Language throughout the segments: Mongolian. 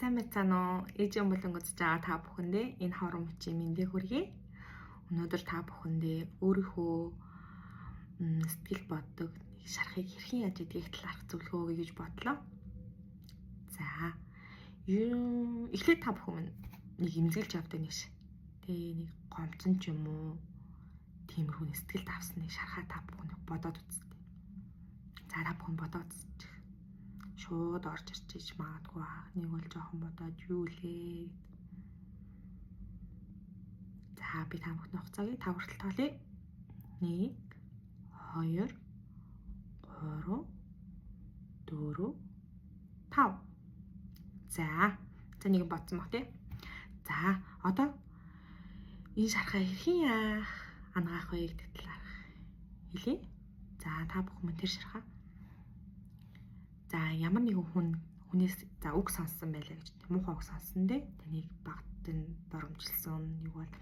Сайн байцгаана уу? Ээжийн болон үзэж байгаа та бүхэндээ энэ хорон мөчийн мэндийг хүргэе. Өнөөдөр та бүхэндээ өөрийнхөө сэтгэл боддог шарахыг хэрхэн яаж идэх талаарх зөвлөгөө өгье гэж бодлоо. За, эхлээд та бүхэн нэг имзэглэж явдаг нэг нэг гомцон ч юм уу тиймэрхүү сэтгэл давсныг шарахаа та бүхэн бодоод үзтээ. За, та бүхэн бодоод үзчих. Шууд орж ирчиж магадгүй нэг бол жоохон бодоод юу лээ. За би та бүхний хугацааг 5 хүртэл тоолъё. 1 2 3 4 5. За нэг бодсон баг тий. За одоо энэ шархаа хэрхэн ангаах вэ гэдэг талаар хэлье. За та бүхэн тэр шархаа за ямар нэгэн хүнээс за үг сонссон байлаа гэж муухай үг сонссон дээ. Таныг багт нь доромжилсан, нэг бол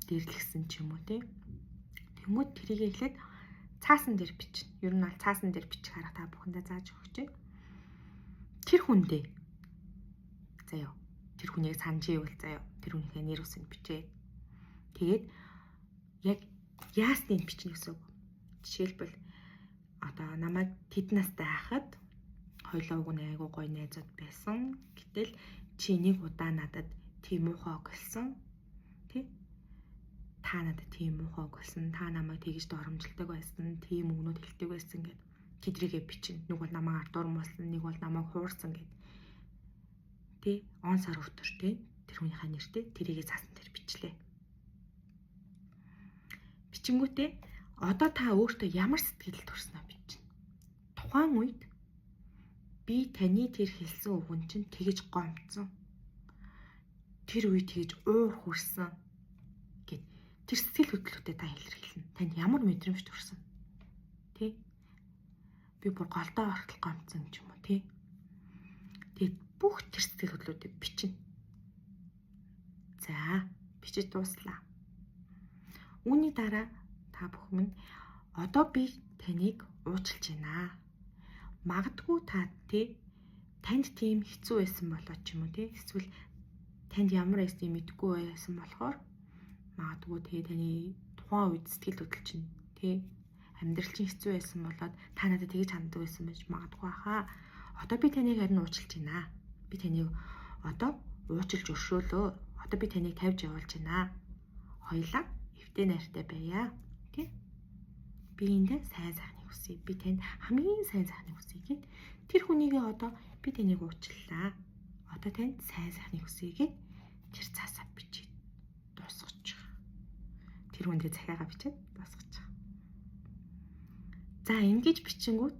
дэрлэгсэн ч юм уу тий. Тэнгүүд тэрийг эхлээд цаасан дээр бичнэ. Ер нь бол цаасан дээр бичих арга та бүхэндээ зааж өгч байна. Тэр хүндээ заяа. Тэр хүнийг санаж ивэл заяа. Тэр хүнийхээ нэр үсэнд бичээд тэгээд яг яасныг бичнэ гэсэн үг. Жишээлбэл одоо намайг тэд настай хахад хоёлоо уг нь айгуу гоё найзууд байсан. Гэтэл чи нэг удаа надад тийм муухай өгсөн. Тэ? Та надад тийм муухай өгсөн. Та намайг тэгж доромжилдог байсан. Тийм өгнөд хэлдэг байсан гэд тэдрийгээ бичнэ. Нэг бол намайг ардуурмуулсан, нэг бол намайг хуурсан гэд. Тэ? Он сар өтөр тэ? Тэр хүнийхээ нэртэй тэрийгээ цаасан дээр бичлээ. Бичингүүтээ одоо та өөртөө ямар сэтгэл төрснөө бичнэ. Тухайн үед би таны тэр хэлсэн үгэн чинь тэгж гомцсон. Тэр үе тэгж уур хүрсэн гэд тэр сэтгэл хөдлөлтөд та илэрхийлнэ. Танд ямар мэдрэмж төрсөн? Тэ? Би бүр голдоо ортол гомцсон ч юм уу, тэ? Тэгээд бүх тэр сэтгэл хөдлөлтөд бичнэ. За, бичиж дууслаа. Үүний дараа та бүхэн одоо би таныг уучлж байна. Магадгүй та танд тийм хэцүү байсан болоо ч юм уу тий эсвэл танд ямар байсан мэдгүй байсан болохоор магадгүй таны тухайн үед сэтгэл хөдлөл чинь тий амьдрал чинь хэцүү байсан болоод та надад тэгж ханддаг байсан байж магадгүй хаа. Одоо би таныг харин уучлж байна. Би таныг одоо уучлж өршөөлөө. Одоо би таныг тавьж явуулж байна. Хоёлаа эвдээ найртай байя. Тий? Би эндээ сайн сайхныг хүсье. Би танд хамгийн сайн сайхныг хүсье гэд тэр хүнийгээ одоо би таныг уучлалаа. Одоо танд сайн сайхныг хүсье гэд тэр цаасаа бичиж дуусгачих. Тэр хүндээ захиагаа бичээд дуусгачих. За ингэж бичингүүт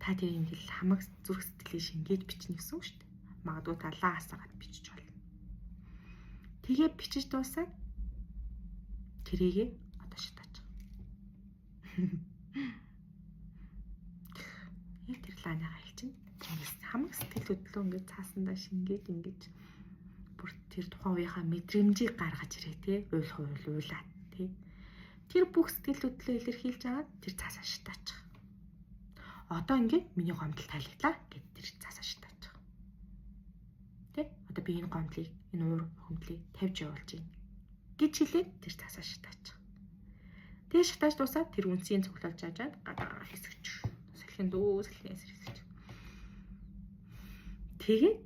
та тэр ингээл хамаг зүрх сэтгэлээ шингээж бичнэ гэсэн үг шүү дээ. Магадгүй талаа асаагаад бичиж болно. Тэгээ бичиж дуусаад тэрийгээ одоо шатаач. Яг тэр лааныгаа хэлчихнэ. Хамаг сэтгэл хөдлөө ингээд цаасандаа шингээд ингэж бүр тэр тухайн үеийнхаа мэдрэмжийг гаргаж ирээ тий. Уйлуулаад тий. Тэр бүх сэтгэл хөдлөлөө илэрхийлж аваад тэр цаасаа шатаачих. Одоо ингээд миний гомдол тайлагдлаа гэд тэр цаасаа шатаачих. Тий? Одоо би энэ гомдлыг, энэ уур гомдлыг тавьж явуулж байна гэж хэлээд тэр цаасаа шатаачих. Тэгээ шатааж дуусаад тэр үнсийг цоглуулж аваад гадаа хэсэгч. Салхин дүүсэлнээс хэсэгч. Тэгээд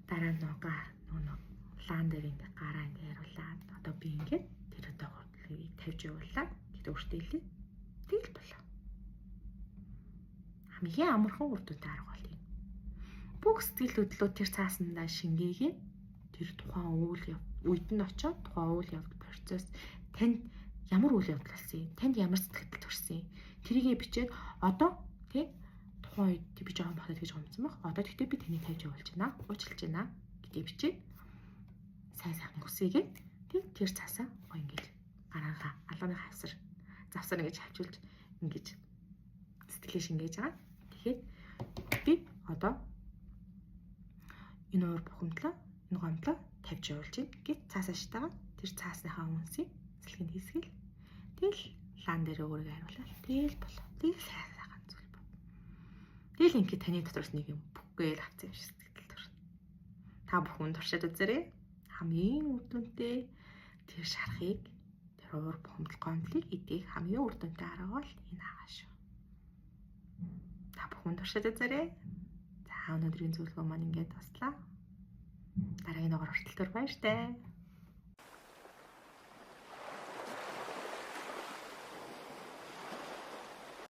дараа нь нөгөө лаан дээр ингээ гараа ингээ харуулаад одоо би ингээ тэр одоо гомдлыг тавьж явуулаад гэдэг өөртөө хэлээ. Тэгэл болоо. Хамгийн амархан үр дүнтэй арга бол юм. Бүх сэтгэл хөдлөлөө тэр цаасандаа шингээгээ тэр тухайн үед нь очиод тухайн үйл явдал процесс танд ямар үйл явдал болсон юм? Танд ямар сэтгэл төрсөн юм? Тэрийгээ бичээд одоо тий тухайн үед би жоохон бахад гэж гомцсон баг. Одоо тэгтээ би таныг тавьж явуулж байна. Уучлж байна гэдгийг бичээд сайн сайхан хүсээгээд тий тэр цаасаа ингэж гараага алганы хавсар завсар ингэж хавчулж ингэж сэтгэлээ шингээж байгаа. Тэгэхээр би одоо энэ уур бухимдлаа энэ гомдлоо тавьж явуулж байна гэд цаасаа шатаага тэр цаасныхаа үнсийг сэлгэнд хийсгэл тэгэл лаан дээр өөрийгөө хариулаад тэгэл болоо. Тэгэл сайхан зүйл бод. Тэгэл ингээд таны дотроос нэг юм бүхгээл авсан юм шиг сэтгэл төрнө. Та бүхэн туршиж үзээрэй. Хамгийн үр дүнтэй тэр шархыг, тэр уур бухимдал гомдлыг эдийг хамгийн үр дүнтэй арга бол энэ агаа шүү. Та бүхэн туршиж үзээрэй. За өнөөдрийн зөвлөгөө маань ингээд таслаа. Дараагийн дугаар хүртэл баяртай.